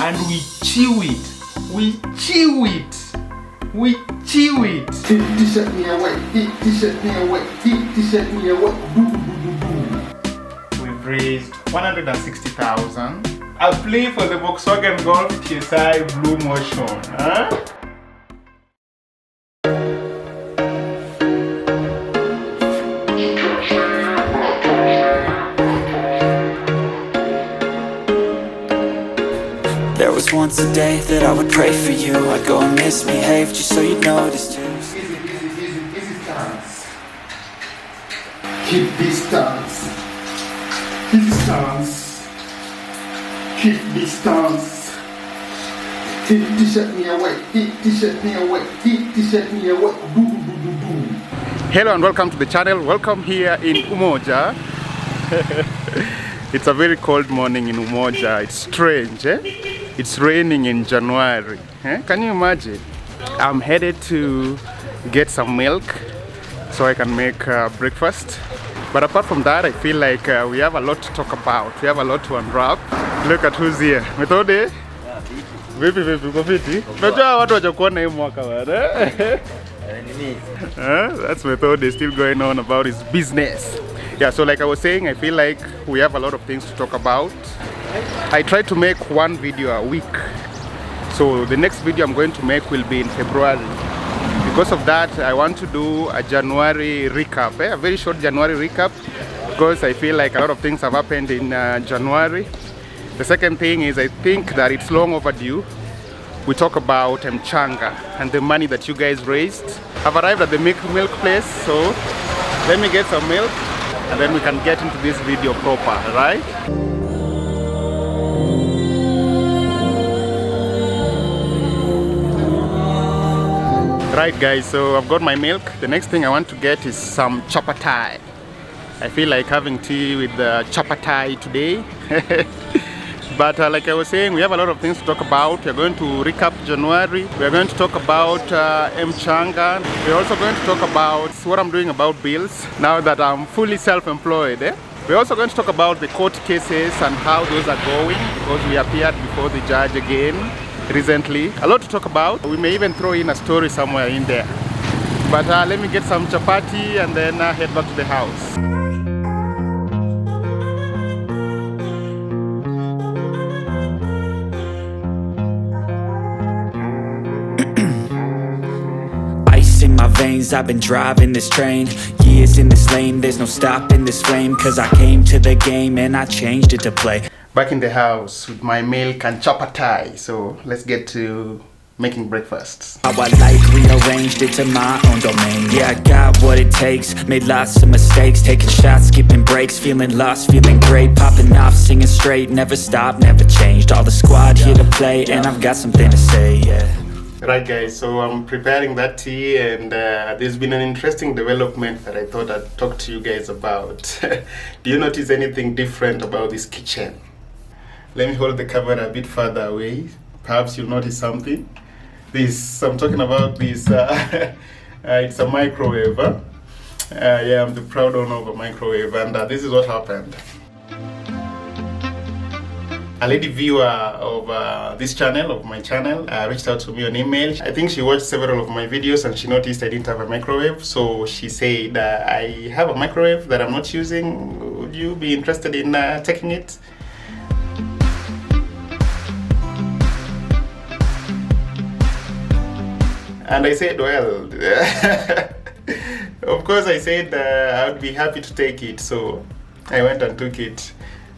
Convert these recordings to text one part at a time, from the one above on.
and we chew it. We chew it. We chew it. T-shirt me away. T-shirt me away. T-shirt me away. We've raised 160,000. A plea for the Volkswagen Golf TSI Blue Motion. Huh? There was once a day that I would pray for you. I'd go and misbehave just so you'd notice too. Easy stance. Keep distance. Distance. Keep distance. T-shirt me away. T-shirt me away. T-shirt me away. Hello and welcome to the channel. Welcome here in Umoja. It's a very cold morning in Umoja. It's strange, eh? It's raining in January. Eh? Can you imagine? I'm headed to get some milk so I can make breakfast. But apart from that, I feel like we have a lot to talk about. We have a lot to unwrap. Look at who's here. Methode? Vipi, uko fiti? Unajua watu wajakuona hii mwaka bwana. That's Methode still going on about his business. Yeah, so like I was saying, I feel like we have a lot of things to talk about. I try to make one video a week. So the next video I'm going to make will be in February. Because of that, I want to do a January recap, a very short January recap, because I feel like a lot of things have happened in January. The second thing is I think that it's long overdue. We talk about Mchanga and the money that you guys raised. I've arrived at the milk place, so let me get some milk and then we can get into this video proper, right? Right guys, so I've got my milk. The next thing I want to get is some chapati. I feel like having tea with the chapati today. But like I was saying, we have a lot of things to talk about. We're going to recap January. We're going to talk about Mchanga. We're also going to talk about what I'm doing about bills now that I'm fully self-employed. We're also going to talk about the court cases and how those are going, because we appeared before the judge again recently. A lot to talk about. We may even throw in a story somewhere in there. But let me get some chapati and then head back to the house. In my veins, I've been driving this train. Years in this lane, there's no stopping this flame. Cause I came to the game and I changed it to play. Back in the house with my milk and chapati. So let's get to making breakfast. How I like rearranged it to my own domain. Yeah, I got what it takes. Made lots of mistakes. Taking shots, skipping breaks. Feeling lost, feeling great. Popping off, singing straight. Never stopped, never changed. All the squad here to play. And I've got something to say, yeah. Right guys, so I'm preparing that tea and there's been an interesting development that I thought I'd talk to you guys about. Do you notice anything different about this kitchen? Let me hold the camera a bit further away. Perhaps you'll notice something. I'm talking about this, it's a microwave. Yeah, I'm the proud owner of a microwave and this is what happened. A lady viewer of this channel, of my channel, reached out to me on email. I think she watched several of my videos and she noticed I didn't have a microwave. So she said, I have a microwave that I'm not using. Would you be interested in taking it? And I said, well, of course I said I would be happy to take it. So I went and took it.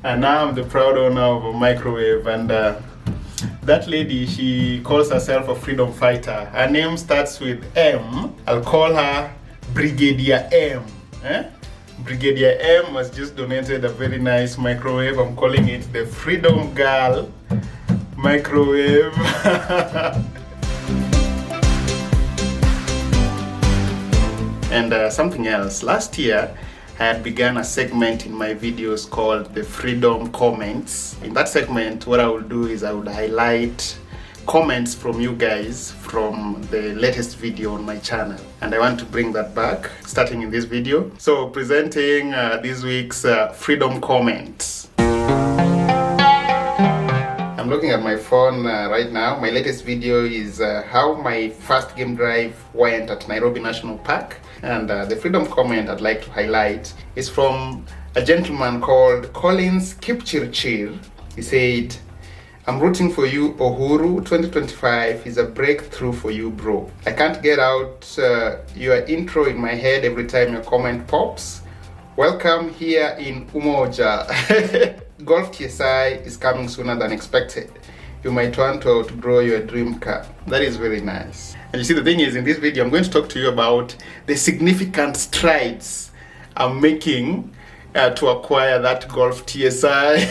And now I'm the proud owner of a microwave, and that lady, she calls herself a freedom fighter. Her name starts with M. I'll call her Brigadier M. Brigadier M has just donated a very nice microwave. I'm calling it the Freedom Girl microwave. And something else. Last year, I had begun a segment in my videos called the Freedom Comments. In that segment, what I will do is I would highlight comments from you guys from the latest video on my channel. And I want to bring that back, starting in this video. So, presenting this week's Freedom Comments. I'm I'm looking at my phone right now. My latest video is how my first game drive went at Nairobi National Park. And the freedom comment I'd like to highlight is from a gentleman called Collins Kipchirchir. He said, "I'm rooting for you, Uhuru. 2025 is a breakthrough for you, bro. I can't get out your intro in my head every time your comment pops. Welcome here in Umoja. Golf TSI is coming sooner than expected. You might want to outgrow your dream car." That is very nice. And you see, the thing is, in this video, I'm going to talk to you about the significant strides I'm making to acquire that Golf TSI.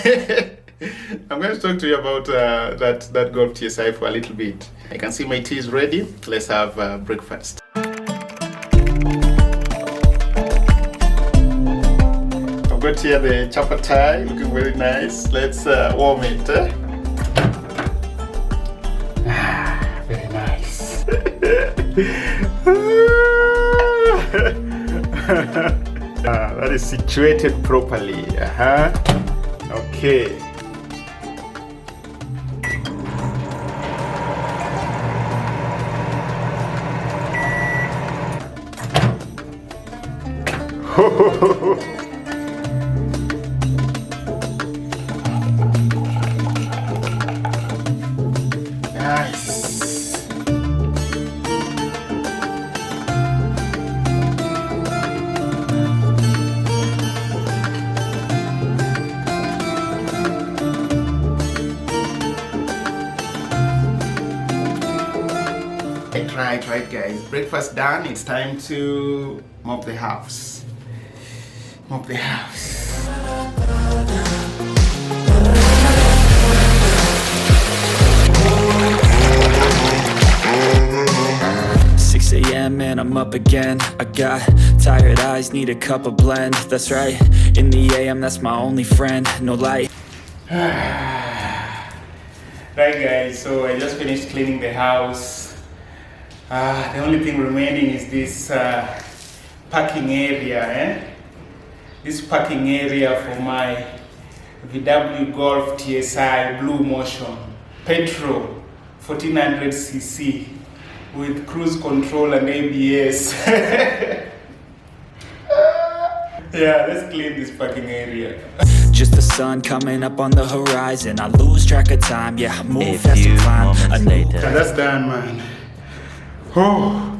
I'm going to talk to you about that Golf TSI for a little bit. I can see my tea is ready. Let's have breakfast. I've got here the chapati, looking very nice. Let's warm it. Very nice. That is situated properly. Okay. Nice. Right guys, breakfast done. It's time to mop the house. Mop the house. 6 a.m. and I'm up again. I got tired eyes, need a cup of blend. That's right, in the AM, that's my only friend. No light. Right guys, so I just finished cleaning the house. The only thing remaining is this parking area. This parking area for my VW Golf TSI Blue Motion petrol 1400cc with cruise control and ABS. Yeah, let's clean this parking area. Just the sun coming up on the horizon. I lose track of time, yeah, I move fast and climb. And that's done, man. Oh,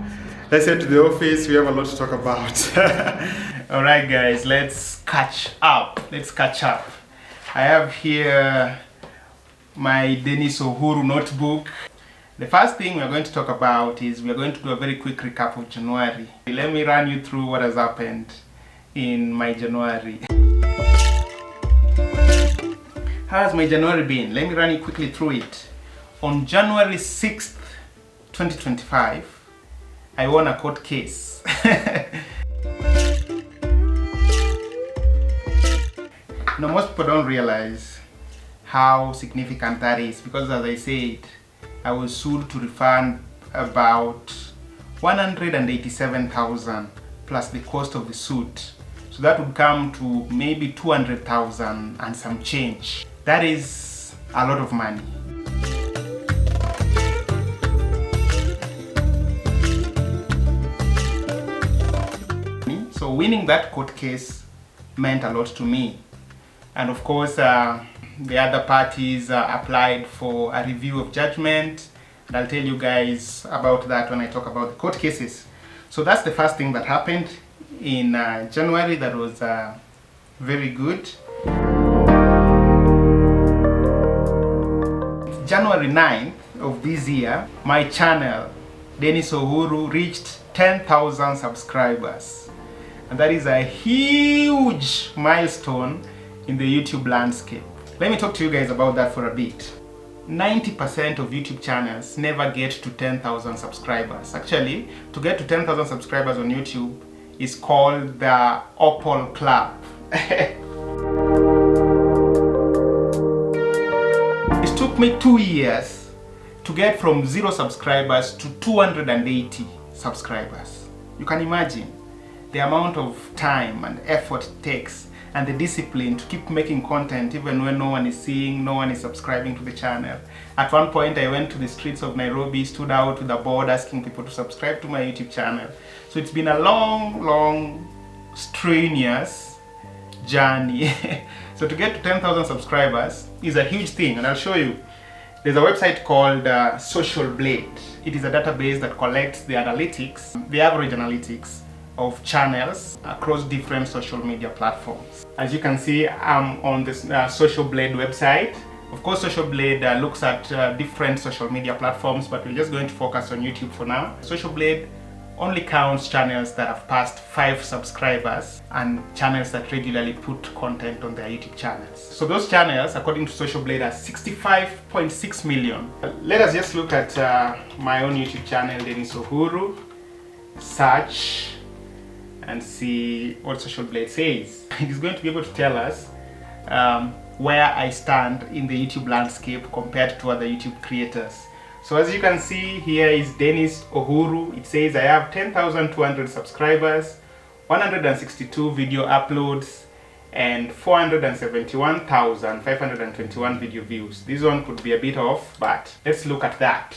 let's head to the office. We have a lot to talk about. All right, guys, let's catch up. I have here my Dennis Uhuru notebook. The first thing we're going to talk about is we're going to do a very quick recap of January. Let me run you through what has happened in my January. How has my January been? Let me run you quickly through it. On January 6th, 2025, I won a court case. Now, most people don't realize how significant that is because, as I said, I was sued to refund about 187,000 plus the cost of the suit. So that would come to maybe 200,000 and some change. That is a lot of money. So winning that court case meant a lot to me. And of course, the other parties applied for a review of judgment. And I'll tell you guys about that when I talk about the court cases. So that's the first thing that happened in January that was very good. January 9th of this year, my channel, Dennis Uhuru, reached 10,000 subscribers. And that is a huge milestone in the YouTube landscape. Let me talk to you guys about that for a bit. 90% of YouTube channels never get to 10,000 subscribers. Actually, to get to 10,000 subscribers on YouTube is called the Opal Club. It took me 2 years to get from 0 subscribers to 280 subscribers. You can imagine the amount of time and effort it takes. and the discipline to keep making content even when no one is seeing, no one is subscribing to the channel. At one point I went to the streets of Nairobi, stood out with a board asking people to subscribe to my YouTube channel. So it's been a long, strenuous journey. So to get to 10,000 subscribers is a huge thing, and I'll show you. There's a website called Social Blade. It is a database that collects the analytics, the average analytics of channels across different social media platforms. As you can see, I'm on this Social Blade website. Of course, Social Blade looks at different social media platforms, but we're just going to focus on YouTube for now. Social Blade only counts channels that have passed 5 subscribers and channels that regularly put content on their YouTube channels. So those channels, according to Social Blade, are 65.6 million. Let us just look at my own YouTube channel, Dennis Uhuru, search, and see what Social Blade says. It is going to be able to tell us where I stand in the YouTube landscape compared to other YouTube creators. So as you can see, here is Dennis Uhuru. It says I have 10,200 subscribers, 162 video uploads, and 471,521 video views. This one could be a bit off, but let's look at that.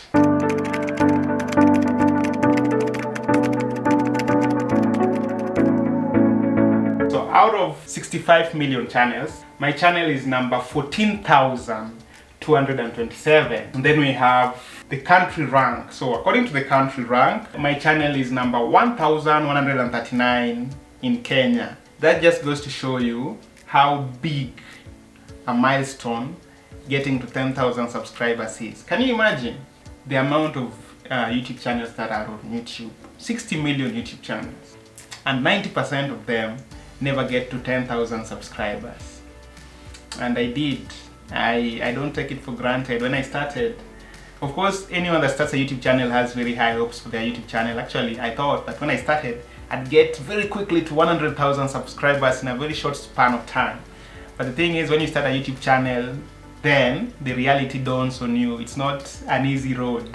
Out of 65 million channels, my channel is number 14,227. And then we have the country rank. So according to the country rank, my channel is number 1,139 in Kenya. That just goes to show you how big a milestone getting to 10,000 subscribers is. Can you imagine the amount of YouTube channels that are on YouTube? 60 million YouTube channels, and 90% of them never get to 10,000 subscribers. And I did. I don't take it for granted. When I started, of course, anyone that starts a YouTube channel has very high hopes for their YouTube channel. Actually, I thought that when I started, I'd get very quickly to 100,000 subscribers in a very short span of time. But the thing is, when you start a YouTube channel, then the reality dawns on you. It's not an easy road.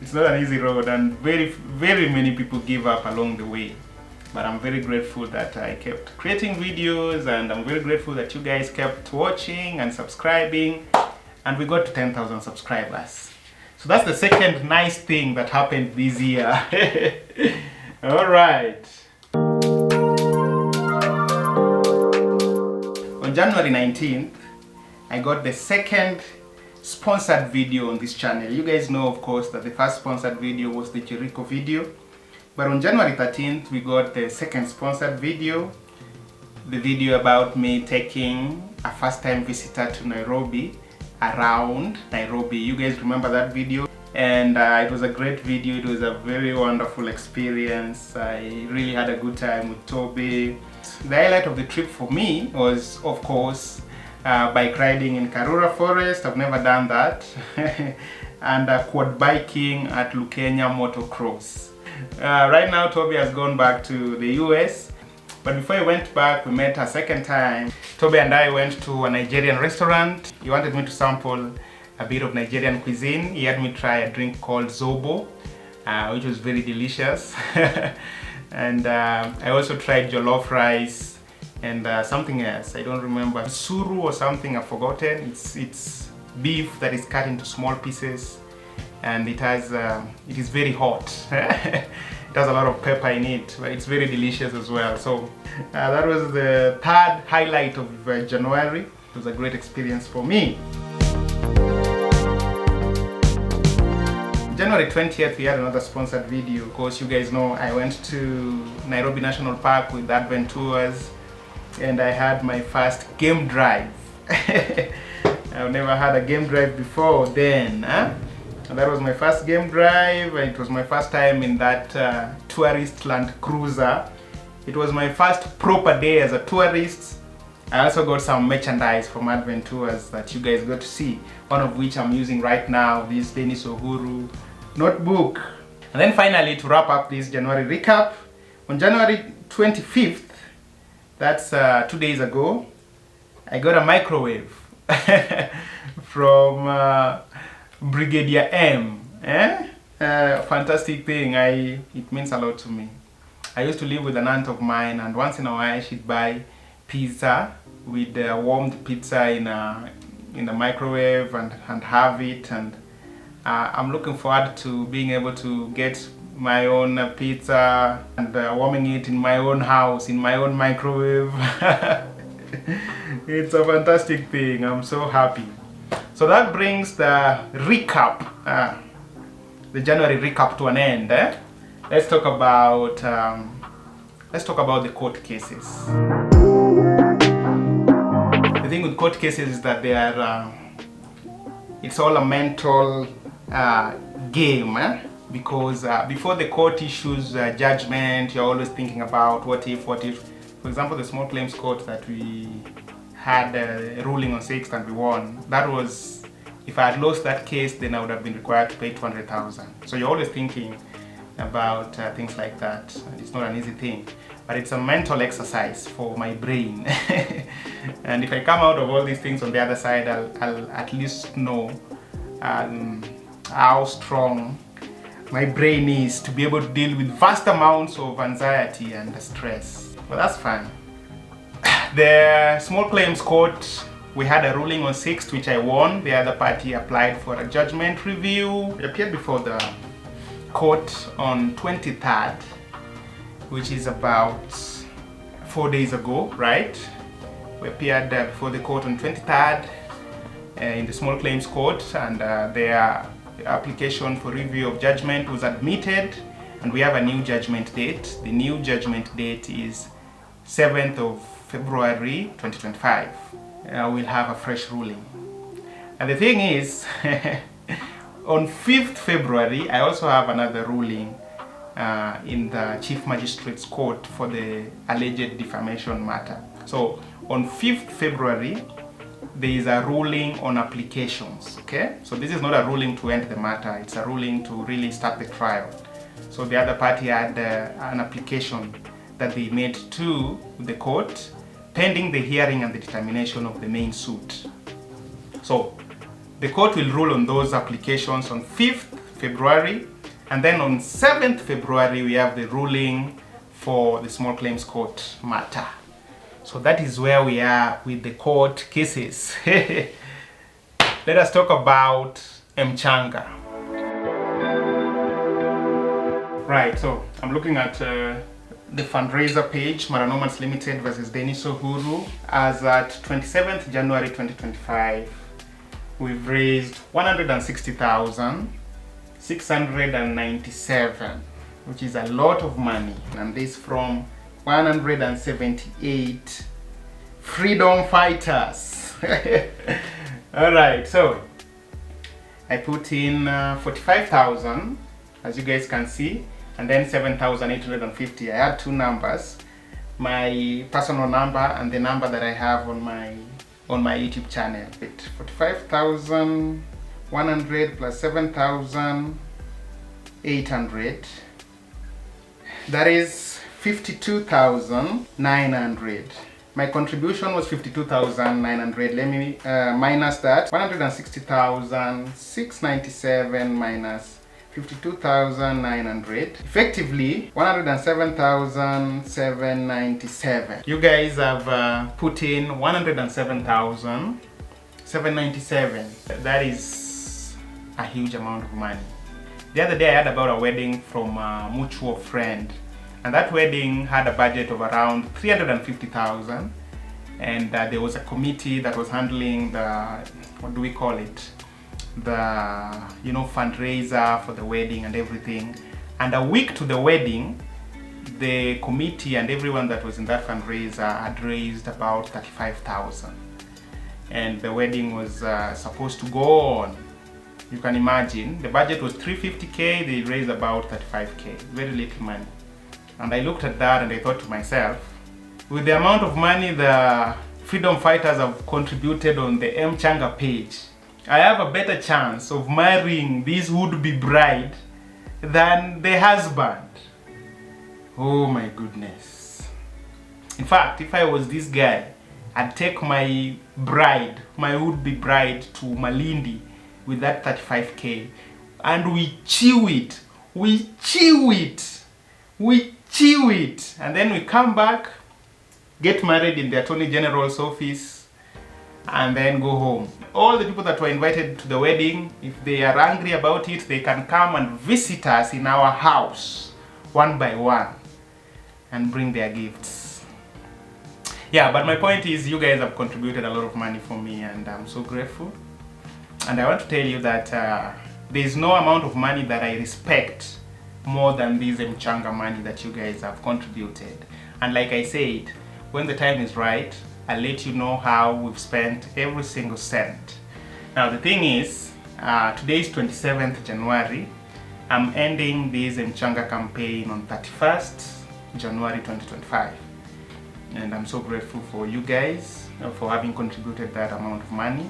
It's not an easy road, and very many people give up along the way. But I'm very grateful that I kept creating videos, and I'm very grateful that you guys kept watching and subscribing, and we got to 10,000 subscribers. So that's the second nice thing that happened this year. Alright. On January 19th, I got the second sponsored video on this channel. You guys know, of course, that the first sponsored video was the Jericho video. But on January 13th, we got the second sponsored video, the video about me taking a first-time visitor to Nairobi, around Nairobi. You guys remember that video? And it was a great video. It was a very wonderful experience. I really had a good time with Toby. The highlight of the trip for me was, of course, bike riding in Karura Forest. I've never done that. And quad biking at Lukenya Motocross. Right now, Toby has gone back to the US, but before he went back, we met a second time. Toby and I went to a Nigerian restaurant. He wanted me to sample a bit of Nigerian cuisine. He had me try a drink called Zobo, which was very delicious. And I also tried jollof rice and something else. I don't remember. Suru or something, I've forgotten. It's beef that is cut into small pieces. And it is very hot. It has a lot of pepper in it, but it's very delicious as well. So that was the third highlight of January. It was a great experience for me. January 20th, we had another sponsored video. Of course, you guys know I went to Nairobi National Park with Advent Tours, and I had my first game drive. I've never had a game drive before then. And that was my first game drive. It was my first time in that tourist Land Cruiser. It was my first proper day as a tourist. I also got some merchandise from Advent Tours that you guys got to see, one of which I'm using right now, this Dennis Uhuru notebook. And then finally, to wrap up this January recap, on January 25th, that's 2 days ago, I got a microwave from Brigadier M. Fantastic thing. It means a lot to me. I used to live with an aunt of mine, and once in a while she'd buy pizza. We'd warm the pizza in the microwave and have it, and I'm looking forward to being able to get my own pizza and warming it in my own house, in my own microwave. It's a fantastic thing. I'm so happy. So that brings the recap, the January recap to an end. Let's talk about the court cases. The thing with court cases is that they are, it's all a mental game, because before the court issues judgment, you're always thinking about what if. For example, the small claims court that we had a ruling on 6th and we won, that was, if I had lost that case, then I would have been required to pay 200,000. So you're always thinking about things like that. It's not an easy thing, but it's a mental exercise for my brain. And if I come out of all these things on the other side, I'll at least know how strong my brain is to be able to deal with vast amounts of anxiety and stress. Well, that's fine. The small claims court, we had a ruling on 6th, which I won. The other party applied for a judgment review. We appeared before the court on 23rd, which is about 4 days ago, right? We appeared before the court on 23rd in the small claims court, and their application for review of judgment was admitted, and we have a new judgment date. The new judgment date is 7th of February 2025. We'll have a fresh ruling. And the thing is, on 5th February, I also have another ruling in the Chief Magistrate's Court for the alleged defamation matter. So on 5th February, there is a ruling on applications, okay? So this is not a ruling to end the matter, it's a ruling to really start the trial. So the other party had an application that they made to the court pending the hearing and the determination of the main suit. So the court will rule on those applications on 5th February, and then on 7th February we have the ruling for the small claims court matter. So that is where we are with the court cases. Let us talk about Mchanga. Right, so I'm looking at the fundraiser page, Maranomans Limited versus Denis Uhuru. As at 27th January 2025, we've raised 160,697, which is a lot of money, and this from 178 freedom fighters. Alright, so I put in 45,000, as you guys can see, and then 7,850. I had two numbers, my personal number and the number that I have on my YouTube channel. 45,100 plus 7,800, that is 52,900. My contribution was 52,900. Let me minus that. 160,697 minus 52,900, effectively 107,797. You guys have put in 107,797. That is a huge amount of money. The other day I heard about a wedding from a mutual friend, and that wedding had a budget of around 350,000, and there was a committee that was handling the, what do we call it, the fundraiser for the wedding and everything. And a week to the wedding, the committee and everyone that was in that fundraiser had raised about 35,000, and the wedding was supposed to go on. You can imagine, the budget was 350k, they raised about 35k, very little money. And I looked at that and I thought to myself, with the amount of money the freedom fighters have contributed on the Mchanga page, I have a better chance of marrying this would-be bride than the husband. Oh my goodness. In fact, if I was this guy, I'd take my bride, my would-be bride, to Malindi with that 35k, and we chew it, and then we come back get married in the Attorney General's office, and then go home. All the people that were invited to the wedding, if they are angry about it, they can come and visit us in our house one by one and bring their gifts. Yeah, but my point is, you guys have contributed a lot of money for me, and I'm so grateful. And I want to tell you that there is no amount of money that I respect more than this mchanga money that you guys have contributed. And like I said, when the time is right, I'll let you know how we've spent every single cent. Now the thing is, today is 27th January. I'm ending this mchanga campaign on 31st January 2025. And I'm so grateful for you guys for having contributed that amount of money.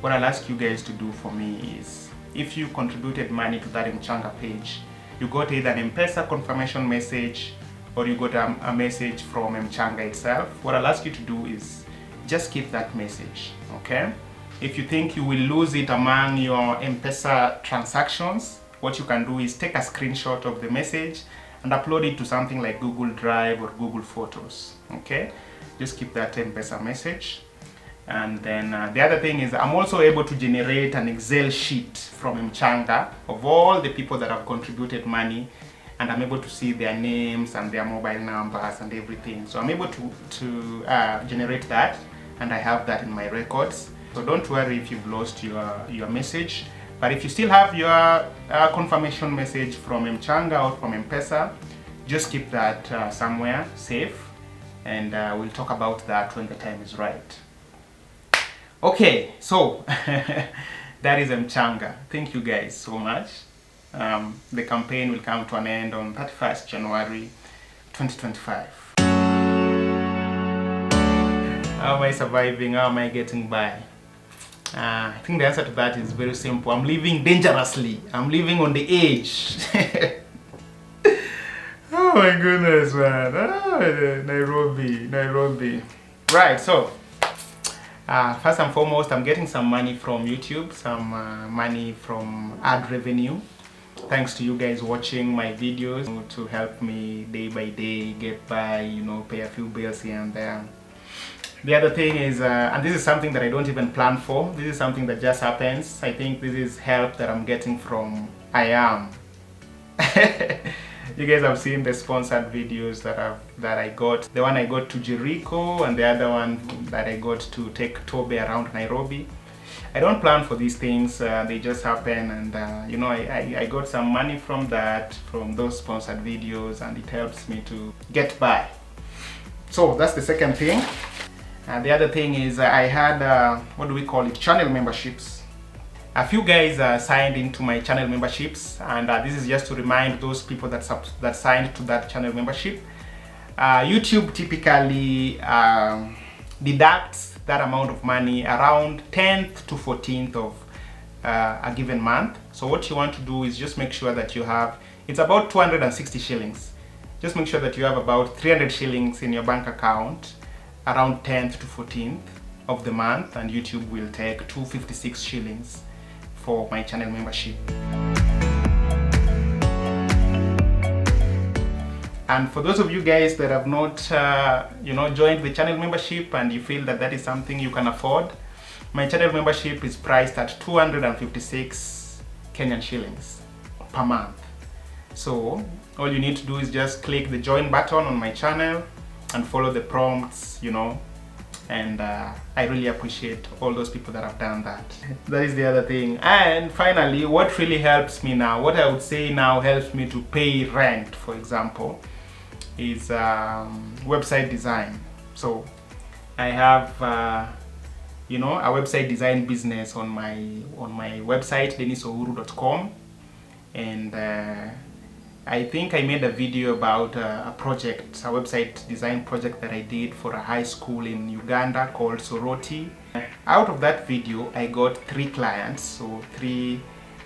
What I'll ask you guys to do for me is, if you contributed money to that mchanga page, you got either an Mpesa confirmation message or you got a message from mchanga itself, what I'll ask you to do is just keep that message, okay? If you think you will lose it among your Mpesa transactions, what you can do is take a screenshot of the message and upload it to something like Google Drive or Google Photos, okay? Just keep that Mpesa message. And then the other thing is, I'm also able to generate an Excel sheet from mchanga of all the people that have contributed money, and I'm able to see their names and their mobile numbers and everything. So I'm able to generate that, and I have that in my records. So don't worry if you've lost your message. But if you still have your confirmation message from mchanga or from Mpesa, just keep that somewhere safe, and we'll talk about that when the time is right. Okay, so that is mchanga. Thank you guys so much. The campaign will come to an end on 31st January 2025. How am I surviving? How am I getting by? I think the answer to that is very simple. I'm living dangerously. I'm living on the edge. Oh my goodness, man. Oh, Nairobi. Right, so first and foremost, I'm getting some money from YouTube, some money from ad revenue. Thanks to you guys watching my videos to help me day by day get by, you know, pay a few bills here and there. The other thing is, and this is something that I don't even plan for, this is something that just happens. I think this is help that I'm getting from I Am. You guys have seen the sponsored videos that I got. The one I got to Jericho, and the other one that I got to take Tobe around Nairobi. I don't plan for these things, they just happen, and you know, I got some money from that, from those sponsored videos, and it helps me to get by. So that's the second thing. The other thing is, I had, what do we call it, channel memberships. A few guys signed into my channel memberships, and this is just to remind those people that signed to that channel membership. YouTube typically deducts that amount of money around 10th to 14th of a given month. So what you want to do is just make sure that you have, it's about 260 shillings. Just make sure that you have about 300 shillings in your bank account around 10th to 14th of the month, and YouTube will take 256 shillings for my channel membership. And for those of you guys that have not you know, joined the channel membership and you feel that that is something you can afford, my channel membership is priced at 256 Kenyan shillings per month. So all you need to do is just click the join button on my channel and follow the prompts, you know, and I really appreciate all those people that have done that. That is the other thing. And finally, what really helps me now, what I would say now helps me to pay rent, for example, is website design. So I have you know, a website design business on my website, denisohuru.com, and I think I made a video about a project, a website design project that I did for a high school in Uganda called Soroti. Out of that video, I got 3 clients, so 3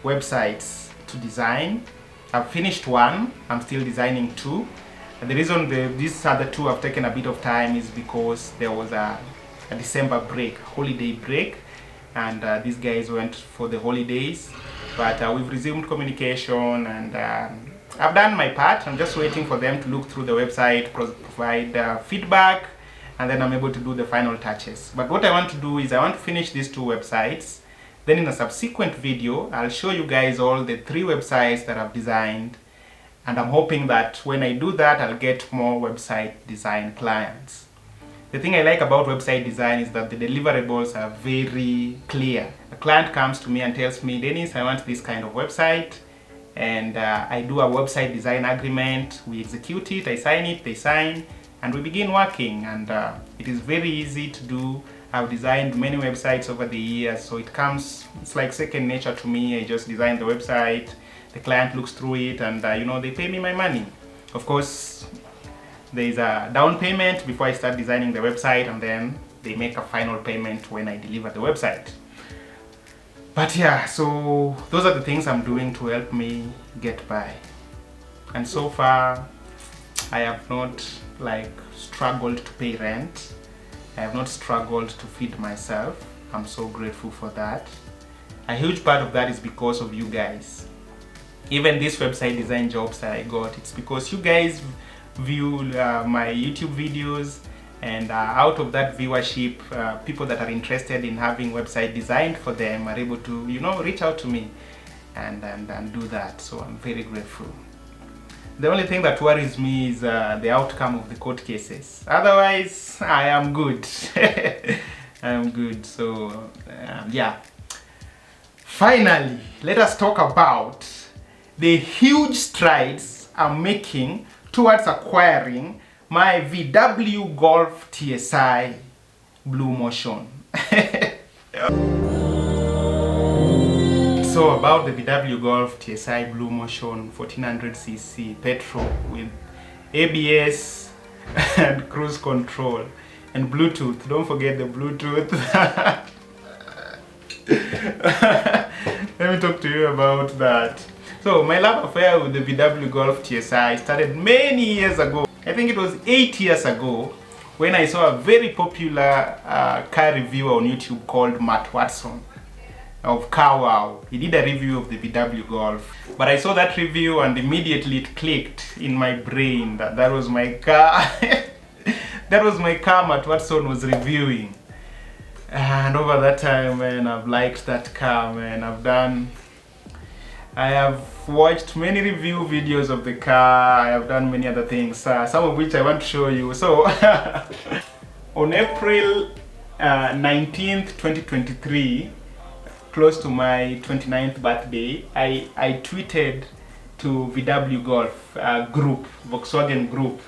websites to design. I've finished 1, I'm still designing 2. And the reason these other 2 have taken a bit of time is because there was a December break, holiday break, and these guys went for the holidays. But we've resumed communication, and I've done my part. I'm just waiting for them to look through the website, provide feedback, and then I'm able to do the final touches. But what I want to do is I want to finish these 2 websites. Then in a subsequent video, I'll show you guys all the 3 websites that I've designed. And I'm hoping that when I do that, I'll get more website design clients. The thing I like about website design is that the deliverables are very clear. A client comes to me and tells me, Dennis, I want this kind of website. And I do a website design agreement. We execute it, I sign it, they sign, and we begin working. And it is very easy to do. I've designed many websites over the years, so it's like second nature to me. I just design the website, the client looks through it, and they pay me my money. Of course, there is a down payment before I start designing the website, and then they make a final payment when I deliver the website. But yeah, so those are the things I'm doing to help me get by. And so far, I have not struggled to pay rent. I have not struggled to feed myself. I'm so grateful for that. A huge part of that is because of you guys. Even these website design jobs that I got, it's because you guys view my YouTube videos, and out of that viewership, people that are interested in having website designed for them are able to reach out to me and do that. So I'm very grateful. The only thing that worries me is the outcome of the court cases. Otherwise, I am good. I am good. So yeah, finally, let us talk about the huge strides I'm making towards acquiring my VW Golf TSI Blue Motion. So about the VW Golf TSI Blue Motion 1400cc petrol with ABS and cruise control and Bluetooth. Don't forget the Bluetooth. Let me talk to you about that. So my love affair with the VW Golf TSI started many years ago. I think it was 8 years ago when I saw a very popular car reviewer on YouTube called Matt Watson of CarWow. He did a review of the VW Golf. But I saw that review and immediately it clicked in my brain that that was my car. That was my car Matt Watson was reviewing. And over that time, man, I've liked that car, man. I have watched many review videos of the car. I have done many other things, some of which I want to show you. So, on April 19th, 2023, close to my 29th birthday, I tweeted to VW Golf group, Volkswagen group.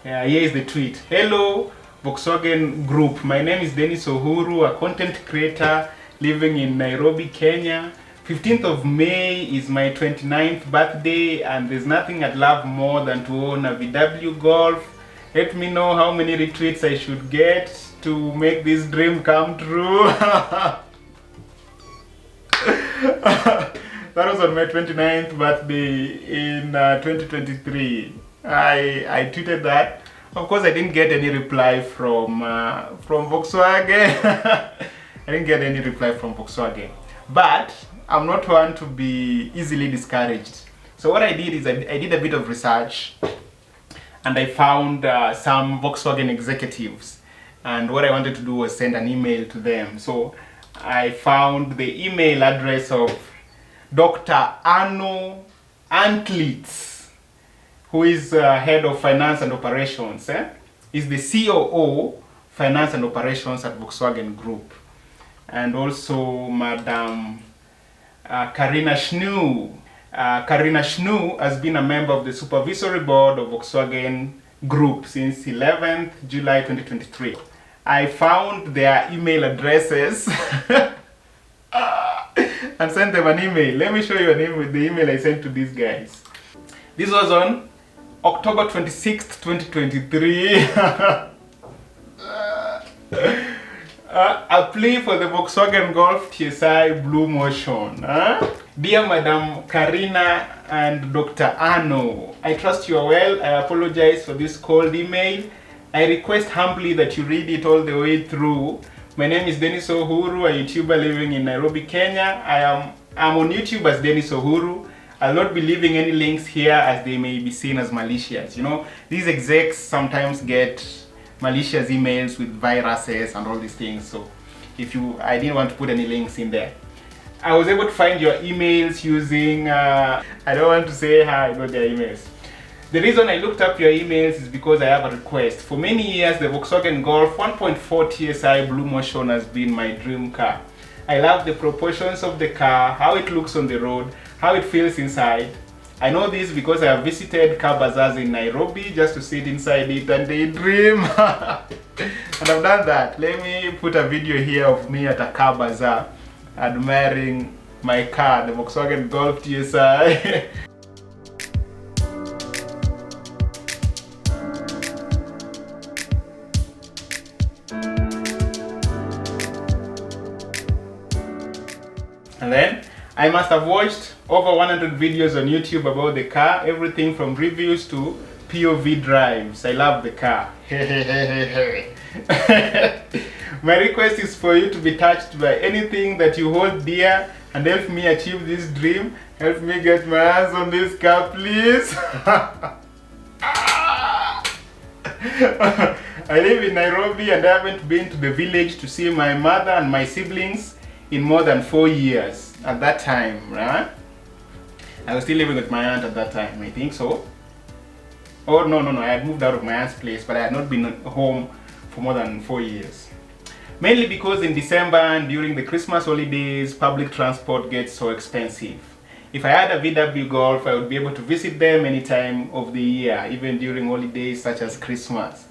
Here is the tweet. Hello, Volkswagen group. My name is Dennis Uhuru, a content creator living in Nairobi, Kenya. 15th of May is my 29th birthday, and there's nothing I'd love more than to own a VW Golf. Let me know how many retweets I should get to make this dream come true. That was on my 29th birthday in 2023. I tweeted that. Of course, I didn't get any reply from Volkswagen. I didn't get any reply from Volkswagen. But I'm not one to be easily discouraged. So what I did is I did a bit of research, and I found some Volkswagen executives. And what I wanted to do was send an email to them. So I found the email address of Dr. Arno Antlitz, who is head of finance and operations. He's the COO, finance and operations at Volkswagen Group. And also Madam Karina Schnu. Karina Schnu has been a member of the supervisory board of Volkswagen Group since 11th July 2023. I found their email addresses and sent them an email. Let me show you the email I sent to these guys. This was on October 26th, 2023. A plea for the Volkswagen Golf TSI Blue Motion. Dear Madam Karina and Dr. Arno, I trust you are well. I apologize for this cold email. I request humbly that you read it all the way through. My name is Dennis Uhuru, a YouTuber living in Nairobi, Kenya. I'm on YouTube as Dennis Uhuru. I'll not be leaving any links here as they may be seen as malicious. You know, these execs sometimes get malicious emails with viruses and all these things. So I didn't want to put any links in there. I was able to find your emails using, I don't want to say how I got their emails. The reason I looked up your emails is because I have a request. For many years, the Volkswagen Golf 1.4 TSI Blue Motion has been my dream car. I love the proportions of the car, how it looks on the road, how it feels inside. I know this because I have visited car bazaars in Nairobi just to sit inside it and daydream. And I've done that. Let me put a video here of me at a car bazaar admiring my car, the Volkswagen Golf TSI. And then I must have watched over 100 videos on YouTube about the car, everything from reviews to POV drives. I love the car. My request is for you to be touched by anything that you hold dear and help me achieve this dream. Help me get my hands on this car, please. I live in Nairobi and I haven't been to the village to see my mother and my siblings in more than 4 years at that time, right? I was still living with my aunt at that time, I think so. Oh, no, I had moved out of my aunt's place, but I had not been home for more than 4 years. Mainly because in December and during the Christmas holidays, public transport gets so expensive. If I had a VW Golf, I would be able to visit them any time of the year, even during holidays such as Christmas.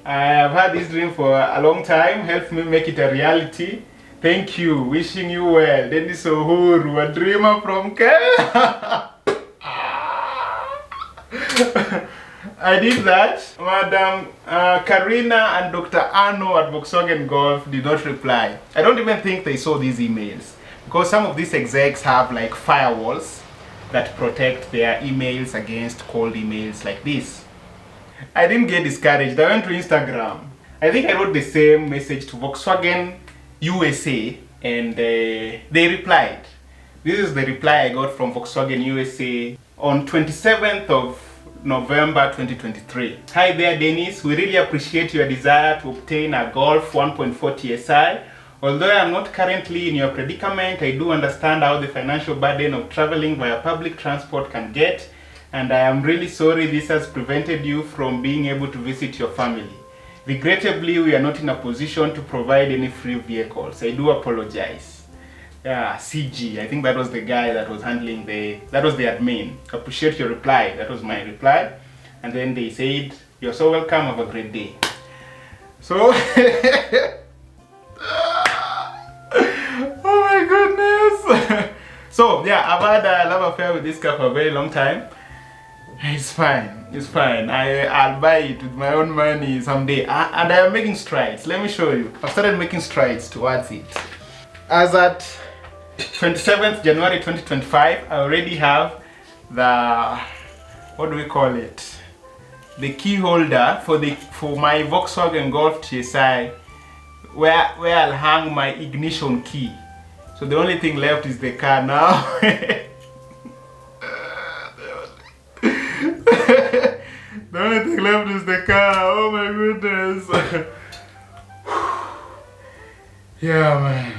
I have had this dream for a long time. Help me make it a reality. Thank you. Wishing you well. Dennis Uhuru, a dreamer from Kenya. I did that. Madam Karina and Dr. Arno at Volkswagen Golf did not reply. I don't even think they saw these emails, because some of these execs have like firewalls that protect their emails against cold emails like this. I didn't get discouraged. I went to Instagram. I think I wrote the same message to Volkswagen USA and they replied. This is the reply I got from Volkswagen USA on 27th of November 2023. Hi there, Dennis. We really appreciate your desire to obtain a Golf 1.4 TSI. Although I am not currently in your predicament, I do understand how the financial burden of traveling via public transport can get, and I am really sorry this has prevented you from being able to visit your family. Regrettably, we are not in a position to provide any free vehicles. I do apologize. Yeah, CG, I think that was the guy that was handling that was the admin. Appreciate your reply. That was my reply. And then they said, you're so welcome, have a great day. So, oh my goodness. So, yeah, I've had a love affair with this car for a very long time. It's fine, it's fine. I'll buy it with my own money someday. And I am making strides. Let me show you. I've started making strides towards it. As at 27th January 2025, I already have the, what do we call it? The key holder for my Volkswagen Golf TSI, where I'll hang my ignition key. So the only thing left is the car now. The only thing left is the car. Oh my goodness. Yeah, man.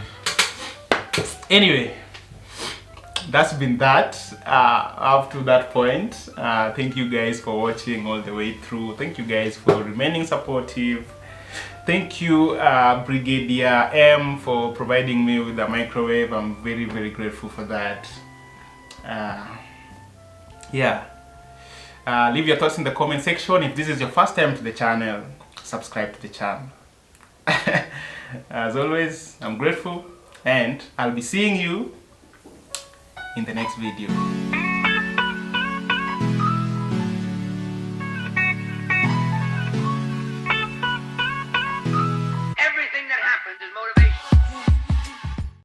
Anyway, that's been that up to that point. Thank you guys for watching all the way through. Thank you guys for remaining supportive. Thank you Brigadier M for providing me with the microwave. I'm very, very grateful for that. Yeah. Leave your thoughts in the comment section. If this is your first time to the channel, subscribe to the channel. As always, I'm grateful, and I'll be seeing you in the next video.